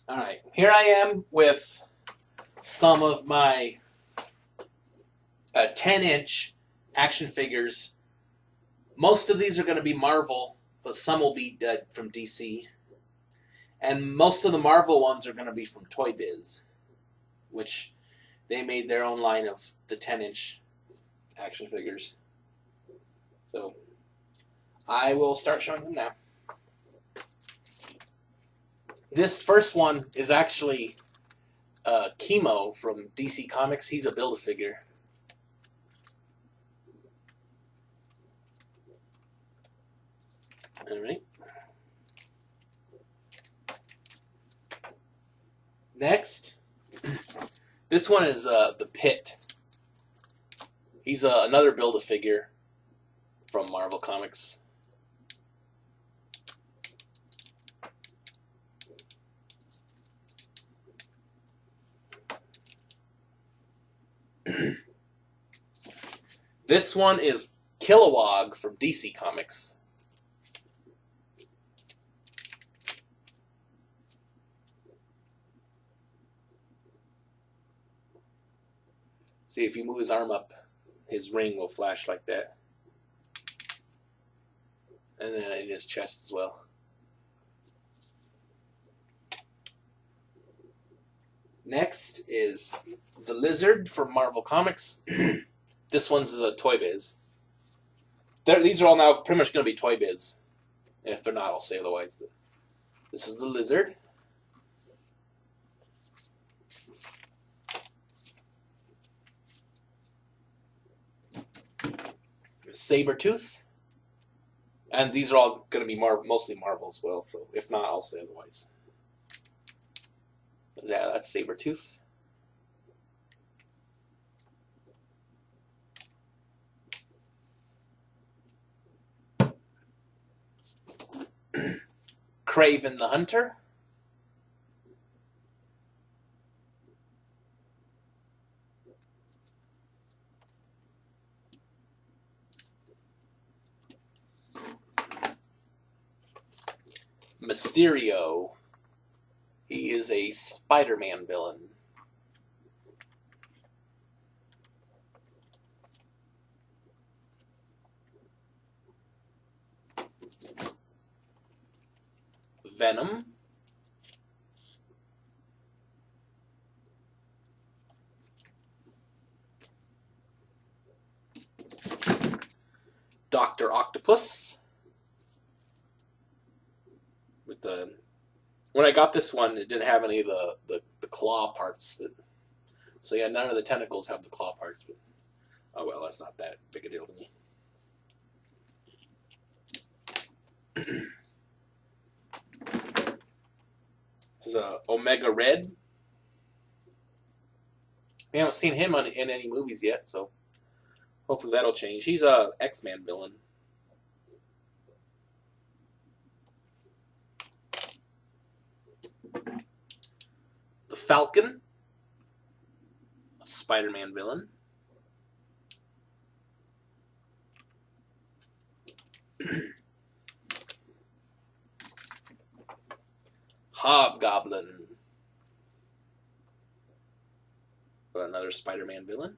Alright, here I am with some of my 10-inch action figures. Most of these are going to be Marvel, but some will be from DC. And most of the Marvel ones are going to be from Toy Biz, which they made their own line of the 10-inch action figures. So I will start showing them now. This first one is actually Chemo from DC Comics. He's a Build-A-Figure. All right. Next, this one is the Pit. He's another Build-A-Figure from Marvel Comics. This one is Kilowog from DC Comics. See, if you move his arm up, his ring will flash like that. And then in his chest as well. Next is the Lizard from Marvel Comics. This one's a Toy Biz. These are all now pretty much going to be Toy Biz. And if they're not, I'll say otherwise. But this is the Lizard. Sabretooth. And these are all going to be mostly Marvel as well. So if not, I'll say otherwise. Yeah, that's Sabretooth. Kraven the Hunter. Mysterio. He is a Spider-Man villain. Venom. Dr. Octopus. With the when I got this one, it didn't have any of the claw parts, but so yeah, none of the tentacles have the claw parts. But oh well, that's not that big a deal to me. This is Omega Red. We haven't seen him in any movies yet, so hopefully that'll change. He's a X-Men villain. The Falcon, a Spider-Man villain. Hobgoblin, another Spider-Man villain.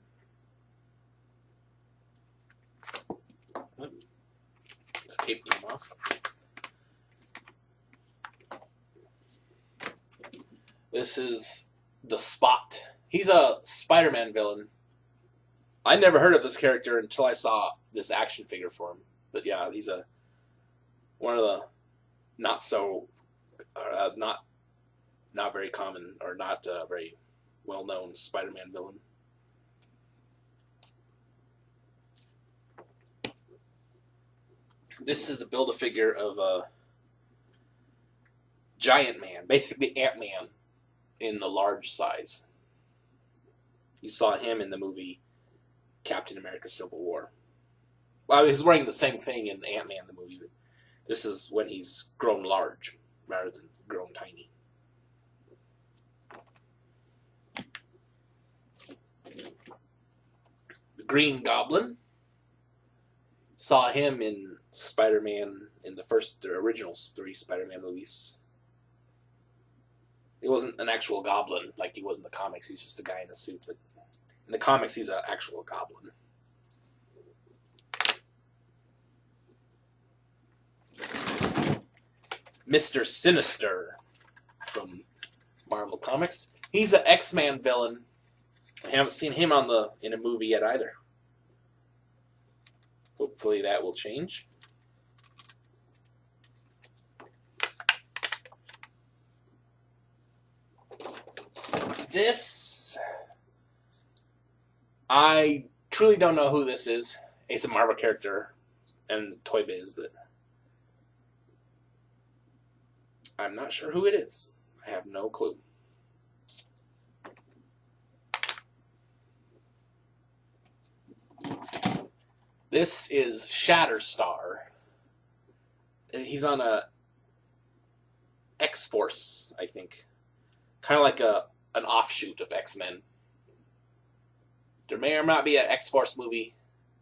This tape came off. This is the Spot. He's a Spider-Man villain. I never heard of this character until I saw this action figure for him. But yeah, he's one of the not so not very common or not very well-known Spider-Man villain. This is the Build-A-Figure of Giant Man, basically Ant-Man in the large size. You saw him in the movie Captain America Civil War. Well, he's wearing the same thing in Ant-Man the movie, but this is when he's grown large rather than grown tiny. The Green Goblin. Saw him in Spider-Man in the original 3 Spider-Man movies. He wasn't an actual goblin like he was in the comics. He was just a guy in a suit. But in the comics, he's an actual goblin. Mr. Sinister from Marvel Comics. He's an X-Man villain. I haven't seen him in a movie yet either. Hopefully that will change. This, I truly don't know who this is. It's a Marvel character and Toy Biz, but I'm not sure who it is. I have no clue. This is Shatterstar. He's on a X-Force, I think. Kind of like an offshoot of X-Men. There may or not be an X-Force movie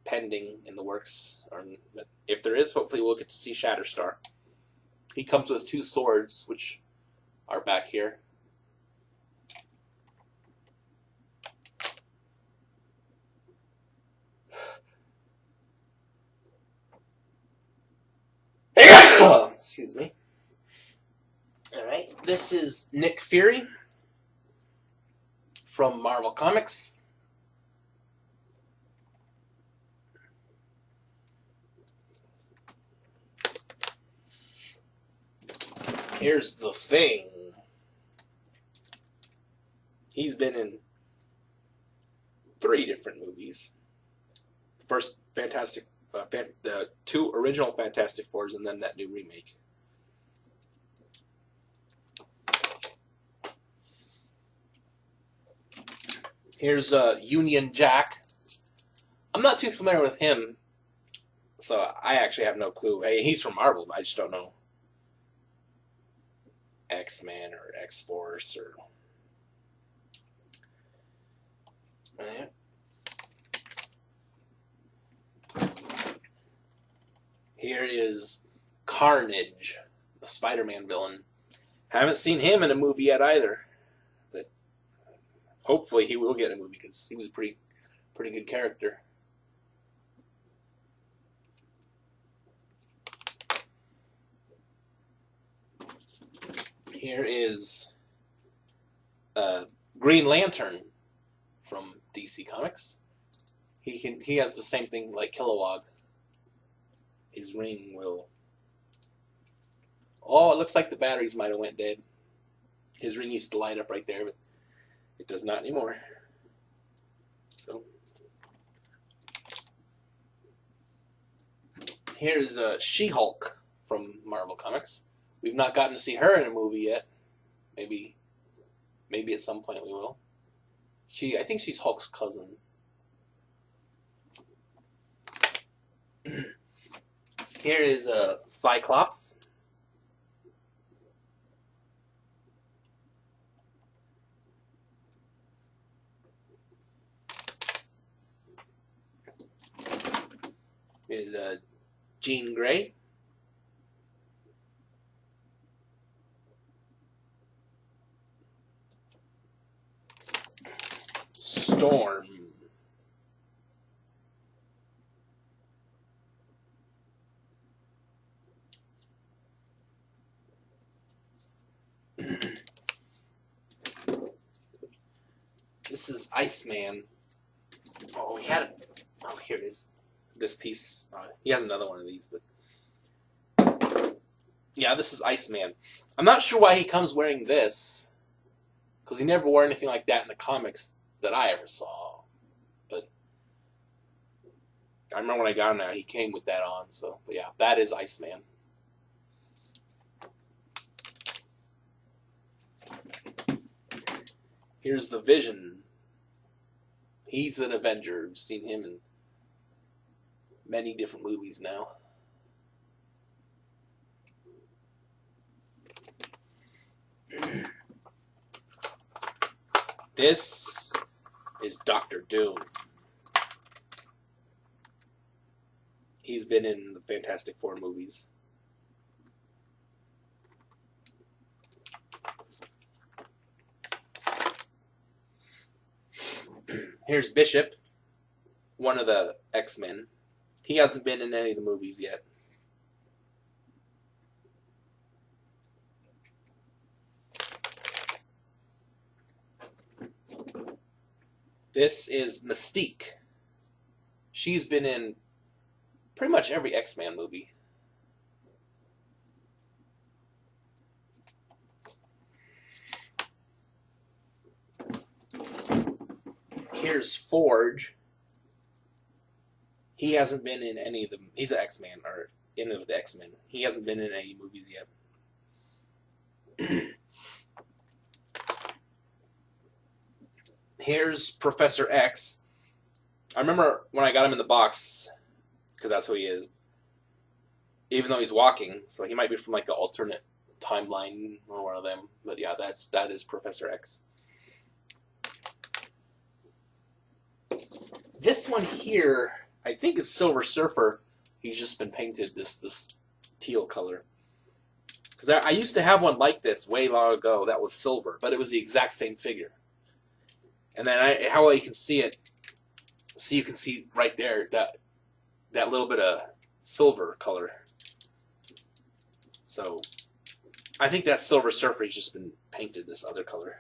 pending in the works. But if there is, hopefully we'll get to see Shatterstar. He comes with 2 swords, which are back here. Excuse me. Alright, this is Nick Fury from Marvel Comics. Here's the Thing. He's been in 3 different movies. First Fantastic, the 2 original Fantastic Fours, and then that new remake. Here's Union Jack. I'm not too familiar with him, so I actually have no clue. Hey, he's from Marvel, but I just don't know. X-Men or X-Force or... Here is Carnage, the Spider-Man villain. Haven't seen him in a movie yet either. But hopefully he will get a movie because he was a pretty good character. Here is Green Lantern from DC Comics. He has the same thing like Kilowog. His ring will... Oh, it looks like the batteries might have went dead. His ring used to light up right there, but it does not anymore. So here's She-Hulk from Marvel Comics. We've not gotten to see her in a movie yet. Maybe at some point we will. I think she's Hulk's cousin. Here is Cyclops. Here's Jean Grey. Storm. This is Iceman. Oh, he had it. Oh, here it is. This piece. He has another one of these, but yeah, this is Iceman. I'm not sure why he comes wearing this, because he never wore anything like that in the comics that I ever saw. But I remember when I got him now, he came with that on. So, but yeah, that is Iceman. Here's the Vision. He's an Avenger. We've seen him in many different movies now. This is Dr. Doom. He's been in the Fantastic Four movies. Here's Bishop, one of the X-Men. He hasn't been in any of the movies yet. This is Mystique. She's been in pretty much every X-Men movie. Here's Forge. He hasn't been in any of them. He's an X-Man, or in the X-Men. He hasn't been in any movies yet. Here's Professor X. I remember when I got him in the box, because that's who he is. Even though he's walking, so he might be from like the alternate timeline or one of them. But yeah, that is Professor X. This one here, I think is Silver Surfer. He's just been painted this teal color. Because I used to have one like this way long ago that was silver, but it was the exact same figure. And then how well you can see it, you can see right there that little bit of silver color. So I think that Silver Surfer. He's just been painted this other color.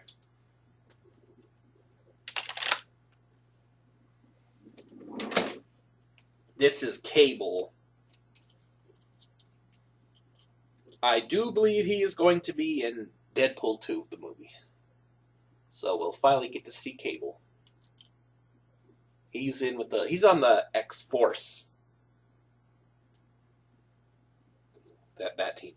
This is Cable. I do believe he is going to be in Deadpool 2, the movie. So we'll finally get to see Cable. He's on the X-Force. That team.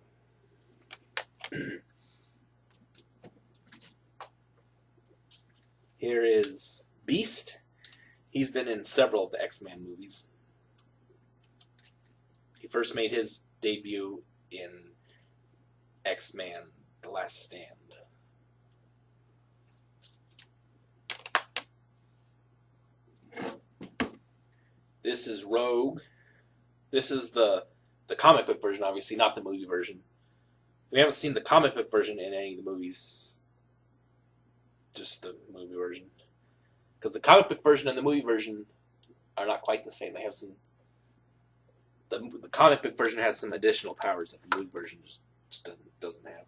Here is Beast. He's been in several of the X-Men movies. He first made his debut in X-Men: The Last Stand. This is Rogue. This is the comic book version, obviously, not the movie version. We haven't seen the comic book version in any of the movies. Just the movie version. Because the comic book version and the movie version are not quite the same. They have some... The comic book version has some additional powers that the movie version just doesn't have.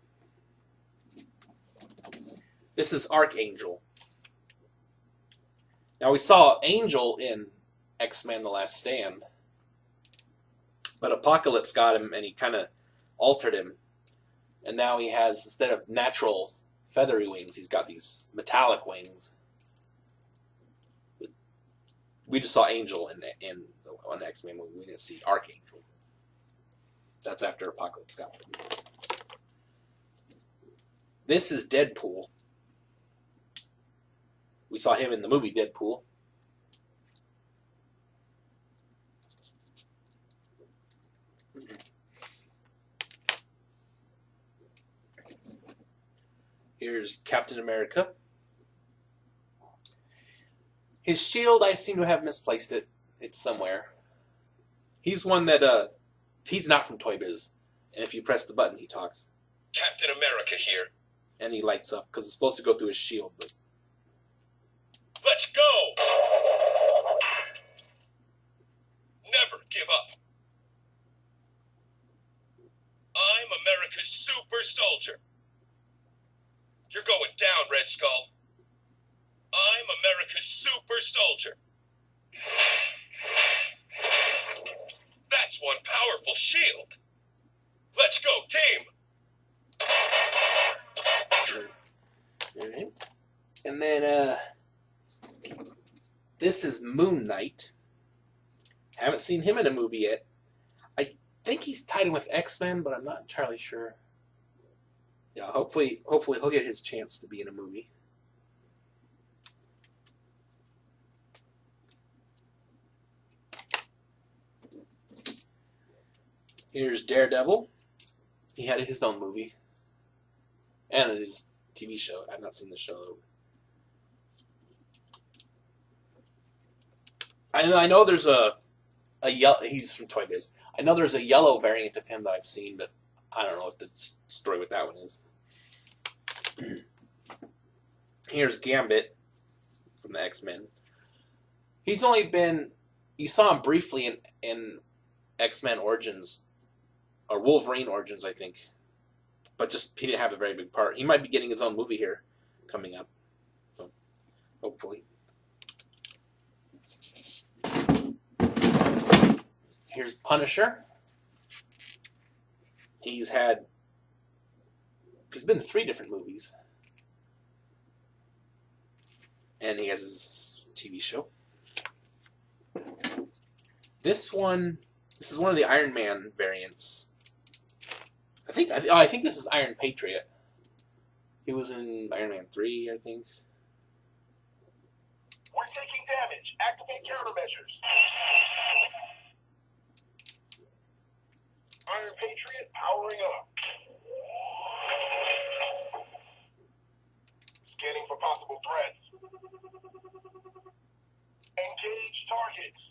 This is Archangel. Now, we saw Angel in X-Men: The Last Stand. But Apocalypse got him, and he kind of altered him. And now he has, instead of natural feathery wings, he's got these metallic wings. We just saw Angel in the X-Men movie. We didn't see Archangel. That's after Apocalypse got him. This is Deadpool. We saw him in the movie Deadpool. Here's Captain America. His shield, I seem to have misplaced it. It's somewhere. He's one that, he's not from Toy Biz. And if you press the button, he talks. Captain America here. And he lights up, because it's supposed to go through his shield. But... Let's go! Never give up. I'm America's super soldier. You're going down, Red Skull. I'm America's super soldier. That's one powerful shield. Let's go, team. Alright. And then, this is Moon Knight. Haven't seen him in a movie yet. I think he's tied in with X-Men, but I'm not entirely sure. Yeah, hopefully he'll get his chance to be in a movie. Here's Daredevil. He had his own movie. And his TV show. I've not seen the show, though. I know there's a yellow... He's from Toy Biz. I know there's a yellow variant of him that I've seen, but I don't know what the story with that one is. Here's Gambit from the X-Men. He's only been. You saw him briefly in X-Men Origins, or Wolverine Origins, I think. But he didn't have a very big part. He might be getting his own movie here coming up. So, hopefully. Here's Punisher. He's been in 3 different movies. And he has his TV show. This is one of the Iron Man variants. I think this is Iron Patriot. He was in Iron Man 3, I think. We're taking damage. Activate countermeasures. Iron Patriot powering up. Scanning for possible threats. Engage targets.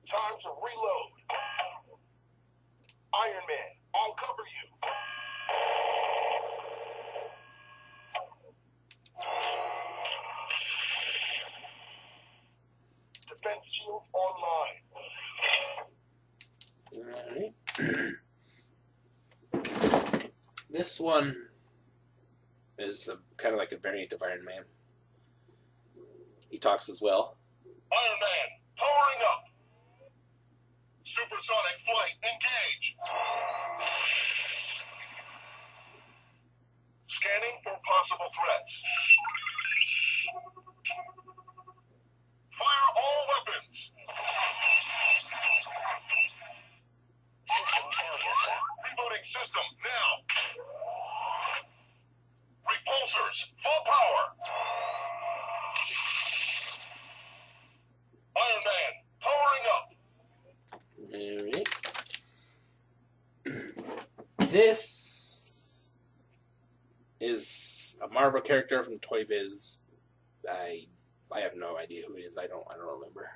Time to reload. Iron Man, I'll cover you. Defense shield online. Alright. This one is kind of like a variant of Iron Man. He talks as well. Iron Man, powering up. Supersonic flight, engage. Scanning for possible threats. Fire all weapons. Rebooting system now. Repulsors, full power. Iron Man, powering up. Alright. This is a Marvel character from Toy Biz. I have no idea who it is. I don't remember.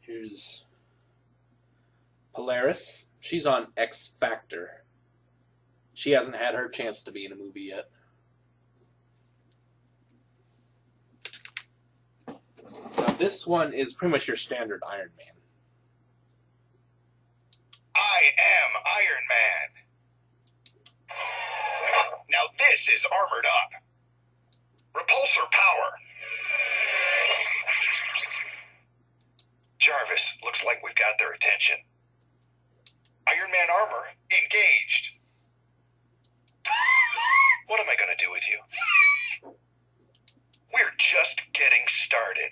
Here's Polaris. She's on X Factor. She hasn't had her chance to be in a movie yet. Now this one is pretty much your standard Iron Man. I am Iron Man. Now this is armored up. Repulsor power. Jarvis, looks like we've got their attention. Iron Man armor engaged. What am I going to do with you? We're just getting started.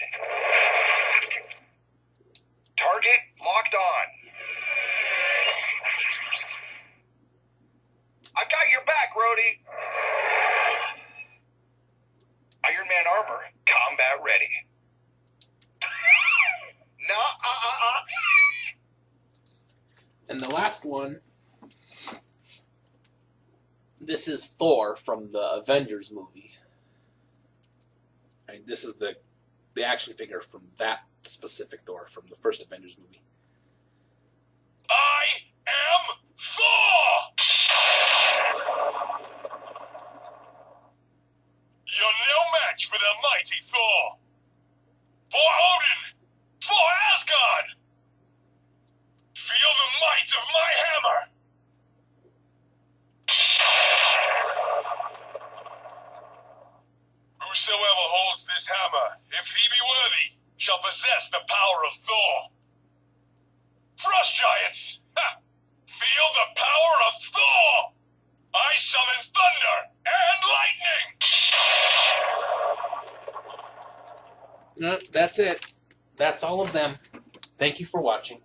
Target locked on. I got your back, Rhodey. Iron Man armor, combat ready. And the last one, this is Thor from the Avengers movie. Right, this is the action figure from that specific Thor from the first Avengers movie. I am Thor! You're no match for the mighty Thor! For Odin! For Asgard! Feel the might of my hammer! Whosoever holds this hammer, if he be worthy, shall possess the power of Thor. Frost giants! Ha! Feel the power of Thor! I summon thunder and lightning! No, that's it. That's all of them. Thank you for watching.